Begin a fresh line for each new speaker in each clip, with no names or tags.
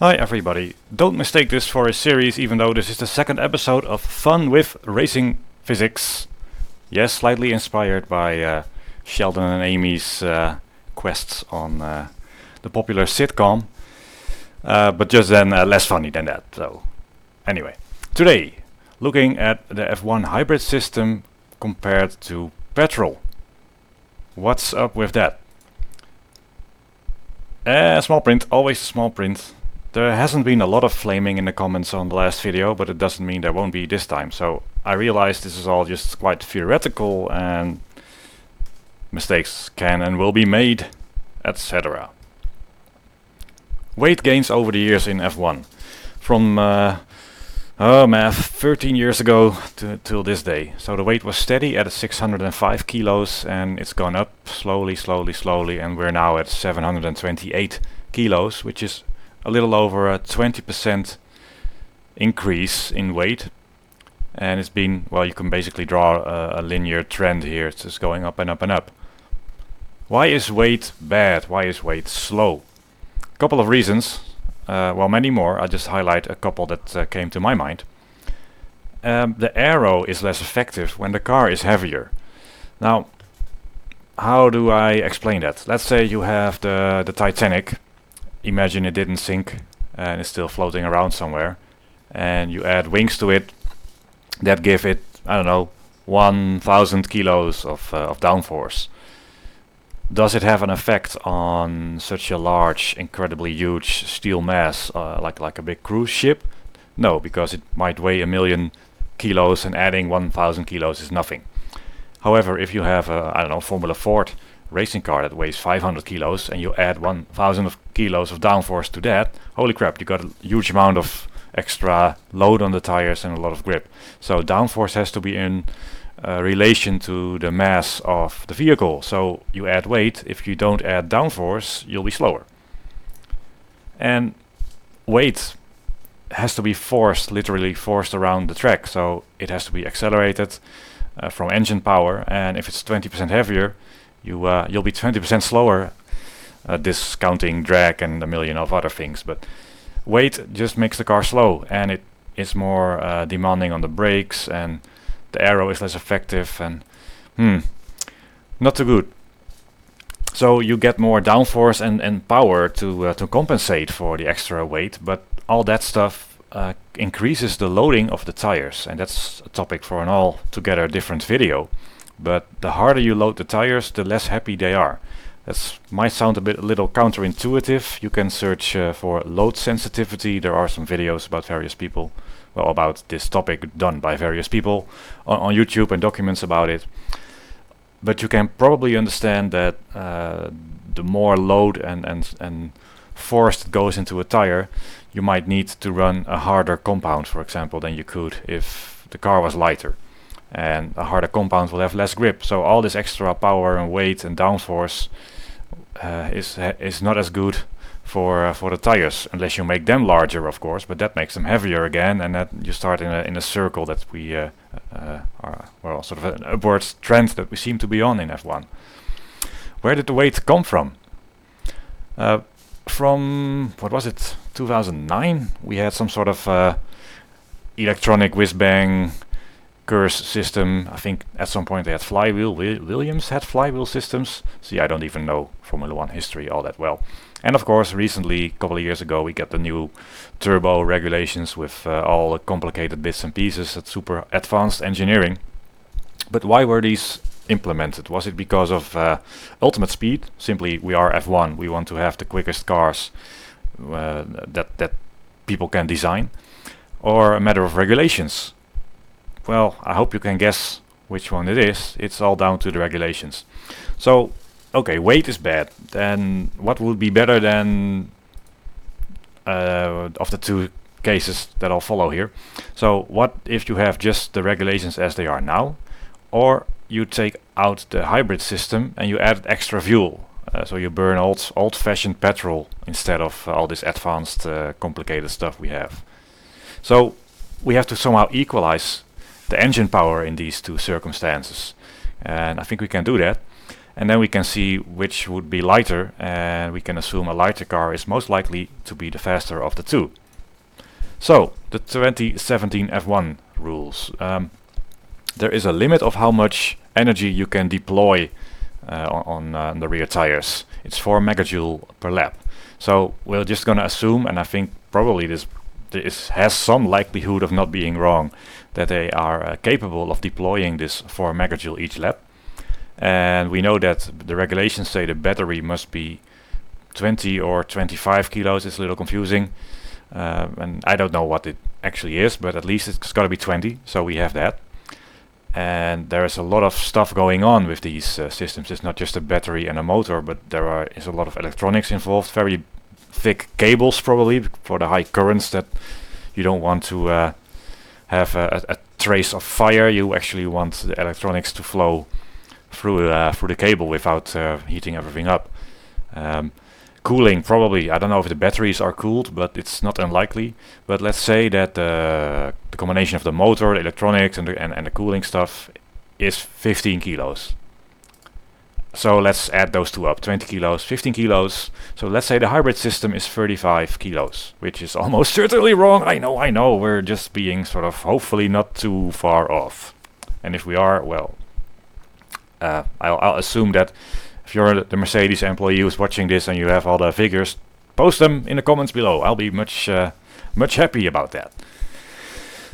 Hi everybody, don't mistake this for a series even though this is the second episode of Fun with Racing Physics. Yes, slightly inspired by Sheldon and Amy's quests on the popular sitcom, but just then less funny than that. So anyway, today looking at the F1 hybrid system compared to Petrol. What's up with that? Small print, always small print. There hasn't been a lot of flaming in the comments on the last video, but it doesn't mean there won't be this time. So I realize this is all just quite theoretical and mistakes can and will be made, etc. Weight gains over the years in F1. From 13 years ago till this day. So the weight was steady at 605 kilos and it's gone up slowly, and we're now at 728 kilos, which is a little over a 20% increase in weight. And it's been, well, you can basically draw a linear trend here. It's just going up and up and up. Why is weight bad? Why is weight slow? A couple of reasons. Well, many more. I'll just highlight a couple that came to my mind. The aero is less effective when the car is heavier. Now, how do I explain that? Let's say you have the Titanic. Imagine it didn't sink and it's still floating around somewhere, and you add wings to it that give it, I don't know, 1,000 kilos of downforce. Does it have an effect on such a large, incredibly huge steel mass like a big cruise ship? No, because it might weigh 1,000,000 kilos and adding 1,000 kilos is nothing. However, if you have a, I don't know, Formula Ford racing car that weighs 500 kilos and you add 1,000 kilos of downforce to that, holy crap, you got a huge amount of extra load on the tires and a lot of grip. So downforce has to be in relation to the mass of the vehicle. So you add weight, if you don't add downforce, you'll be slower. And weight has to be forced, literally forced around the track. So it has to be accelerated from engine power, and if it's 20% heavier, you'll be 20% slower, discounting drag and a million of other things. But weight just makes the car slow, and it is more demanding on the brakes, and the aero is less effective, and not too good. So you get more downforce and power to compensate for the extra weight, but all that stuff increases the loading of the tires, and that's a topic for an altogether different video. But the harder you load the tires, the less happy they are. That might sound a little counterintuitive. You can search for load sensitivity. There are some videos about various people, well, about this topic done by various people on YouTube, and documents about it. But you can probably understand that the more load and force that goes into a tire, you might need to run a harder compound, for example, than you could if the car was lighter. And a harder compound will have less grip. So all this extra power and weight and downforce is not as good for the tires, unless you make them larger, of course. But that makes them heavier again, and that you start in a circle that we are, well, sort of an upwards trend that we seem to be on in F1. Where did the weight come from? From, what was it, 2009? We had some sort of electronic whiz-bang curse system. I think at some point they had flywheel. Williams had flywheel systems. See, I don't even know Formula 1 history all that well. And of course, recently, a couple of years ago, we got the new turbo regulations with all the complicated bits and pieces. That's super advanced engineering. But why were these implemented? Was it because of ultimate speed? Simply, we are F1. We want to have the quickest cars that people can design. Or a matter of regulations? Well, I hope you can guess which one it is. It's all down to the regulations. So, okay, weight is bad. Then what would be better than of the two cases that I'll follow here? So what if you have just the regulations as they are now, or you take out the hybrid system and you add extra fuel? So you burn old-fashioned petrol instead of all this advanced, complicated stuff we have. So we have to somehow equalize the engine power in these two circumstances, and I think we can do that. and then we can see which would be lighter, and we can assume a lighter car is most likely to be the faster of the two. So, the 2017 F1 rules. There is a limit of how much energy you can deploy on the rear tires. It's 4 megajoule per lap. So we're just going to assume, and I think probably this has some likelihood of not being wrong, that they are capable of deploying this 4 megajoule each lap. And we know that the regulations say the battery must be 20 or 25 kilos. It's a little confusing. And I don't know what it actually is, but at least it's got to be 20, so we have that. And there is a lot of stuff going on with these systems. It's not just a battery and a motor, but is a lot of electronics involved, very thick cables probably for the high currents that you don't want to have a trace of fire. You actually want the electronics to flow through the cable without heating everything up. Cooling, probably, I don't know if the batteries are cooled, but it's not unlikely. But let's say that the combination of the motor, the electronics, and the cooling stuff is 15 kilos. So let's add those two up, 20 kilos, 15 kilos. So let's say the hybrid system is 35 kilos, which is almost certainly wrong. I know, we're just being sort of hopefully not too far off. And if we are, well, I'll assume that if you're the Mercedes employee who's watching this and you have all the figures, post them in the comments below. I'll be much happy about that.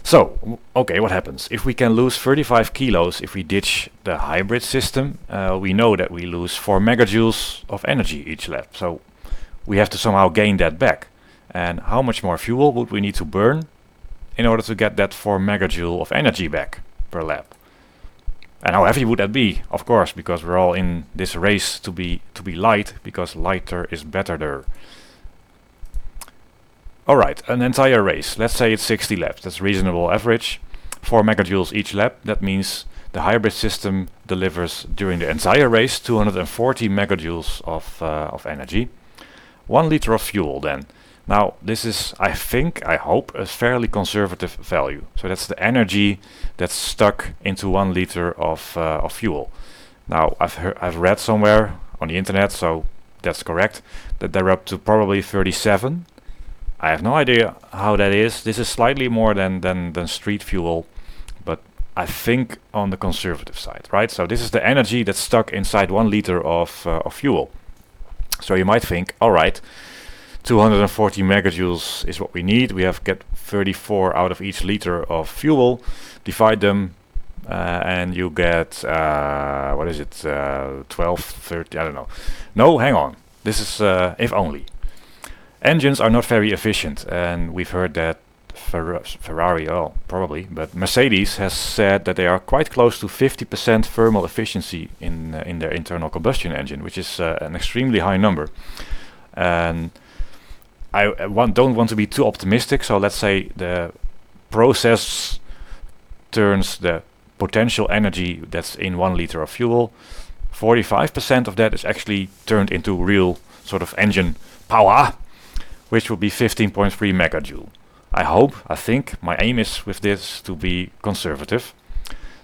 So, okay, what happens? If we can lose 35 kilos if we ditch the hybrid system, we know that we lose 4 megajoules of energy each lap. So we have to somehow gain that back. And how much more fuel would we need to burn in order to get that 4 megajoule of energy back per lap? And how heavy would that be? Of course, because we're all in this race to be light, because lighter is better there. Alright, an entire race. Let's say it's 60 laps. That's reasonable average. 4 megajoules each lap. That means the hybrid system delivers during the entire race 240 megajoules of energy. 1 liter of fuel then. Now, this is, I hope, a fairly conservative value. So that's the energy that's stuck into 1 liter of fuel. Now, I've read somewhere on the internet, so that's correct, that they're up to probably 37. I have no idea how that is. This is slightly more than street fuel, but I think on the conservative side, right? So this is the energy that's stuck inside 1 liter of fuel. So you might think, all right, 240 megajoules is what we need. We have get 34 out of each liter of fuel. Divide them, and you get what is it? 12, 30. I don't know. No, hang on. This is if only. Engines are not very efficient, and we've heard that Ferrari, oh, probably, but Mercedes has said that they are quite close to 50% thermal efficiency in their internal combustion engine, which is an extremely high number. And I don't want to be too optimistic, so let's say the process turns the potential energy that's in 1 liter of fuel, 45% of that is actually turned into real sort of engine power, which would be 15.3 megajoule. I think, my aim is with this to be conservative.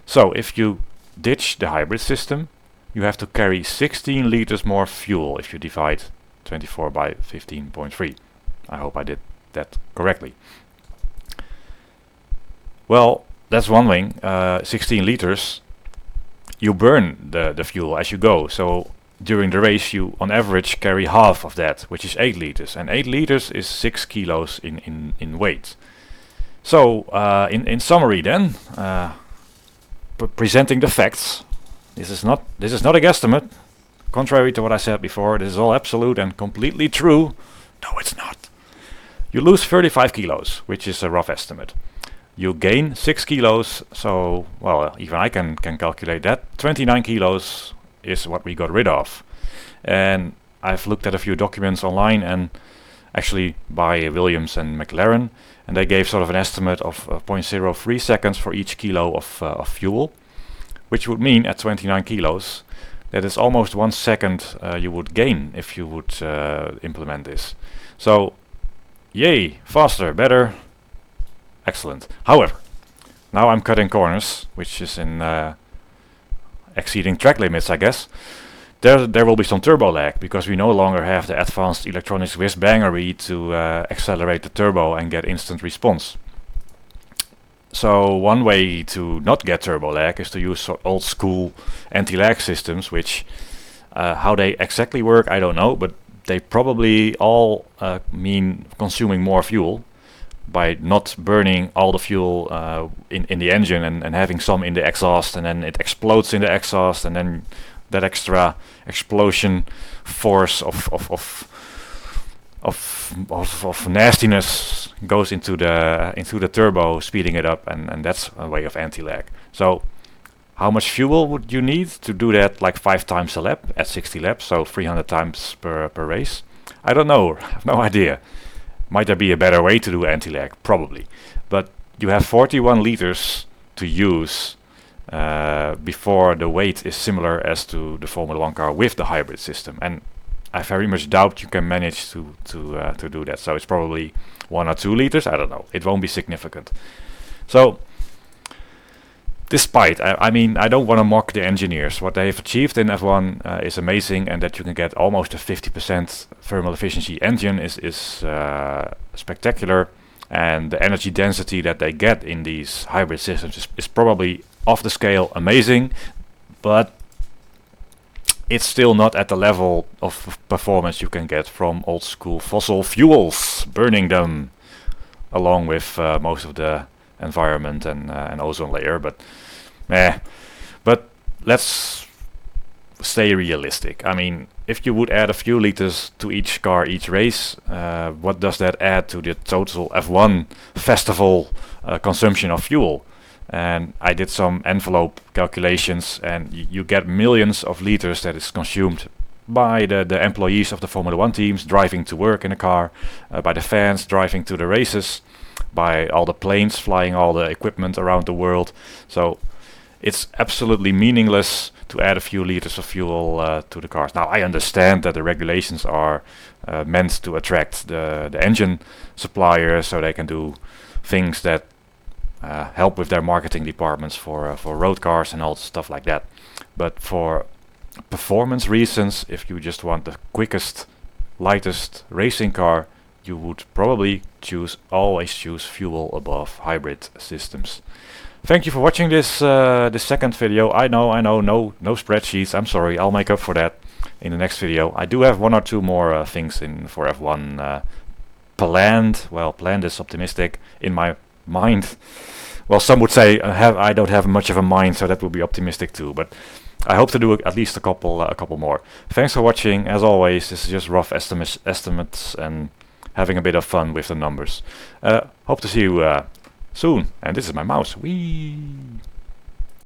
So if you ditch the hybrid system, you have to carry 16 liters more fuel if you divide 24 by 15.3. I hope I did that correctly. Well, that's one thing. 16 liters, you burn the fuel as you go. So during the race, you on average carry half of that, which is 8 liters. And 8 liters is 6 kilos in weight. So in summary then, presenting the facts, this is not a guesstimate. Contrary to what I said before, this is all absolute and completely true. No, it's not. You lose 35 kilos, which is a rough estimate. You gain 6 kilos, so, well, even I can calculate that. 29 kilos is what we got rid of. And I've looked at a few documents online, and actually by Williams and McLaren, and they gave sort of an estimate of 0.03 seconds for each kilo of fuel, which would mean at 29 kilos, that is almost 1 second you would gain if you would implement this. So, yay, faster, better, excellent. However, now I'm cutting corners, which is in exceeding track limits, I guess. there will be some turbo lag because we no longer have the advanced electronics whiz-bangery to accelerate the turbo and get instant response. So one way to not get turbo lag is to use old school anti-lag systems, which how they exactly work I don't know, but they probably all mean consuming more fuel by not burning all the fuel in the engine and having some in the exhaust, and then it explodes in the exhaust, and then that extra explosion force of nastiness goes into the turbo, speeding it up, and that's a way of anti-lag. So how much fuel would you need to do that, like 5 times a lap at 60 laps, so 300 times per race? I don't know, I have no idea. Might there be a better way to do anti-lag? Probably. But you have 41 liters to use before the weight is similar as to the Formula 1 car with the hybrid system. And I very much doubt you can manage to do that. So it's probably 1 or 2 liters, I don't know. It won't be significant. So despite, I mean, I don't want to mock the engineers. What they've achieved in F1 is amazing, and that you can get almost a 50% thermal efficiency engine is spectacular. And the energy density that they get in these hybrid systems is probably off the scale amazing, but it's still not at the level of performance you can get from old school fossil fuels, burning them along with most of the environment and ozone layer. But let's stay realistic. I mean, if you would add a few liters to each car each race, what does that add to the total F1 festival consumption of fuel? And I did some envelope calculations, and you get millions of liters that is consumed by the employees of the Formula 1 teams driving to work in a car, by the fans driving to the races, by all the planes flying all the equipment around the world. So it's absolutely meaningless to add a few liters of fuel to the cars. Now I understand that the regulations are meant to attract the engine suppliers so they can do things that help with their marketing departments for road cars and all stuff like that. But for performance reasons, if you just want the quickest, lightest racing car, you would probably always choose fuel above hybrid systems. Thank you for watching this second video. I know, no spreadsheets. I'm sorry. I'll make up for that in the next video. I do have 1 or 2 more things for F1 planned. Well, planned is optimistic in my mind. Well, some would say I don't have much of a mind, so that would be optimistic too. But I hope to do at least a couple more. Thanks for watching. As always, this is just rough estimates and having a bit of fun with the numbers. Hope to see you soon. And this is my mouse. Whee!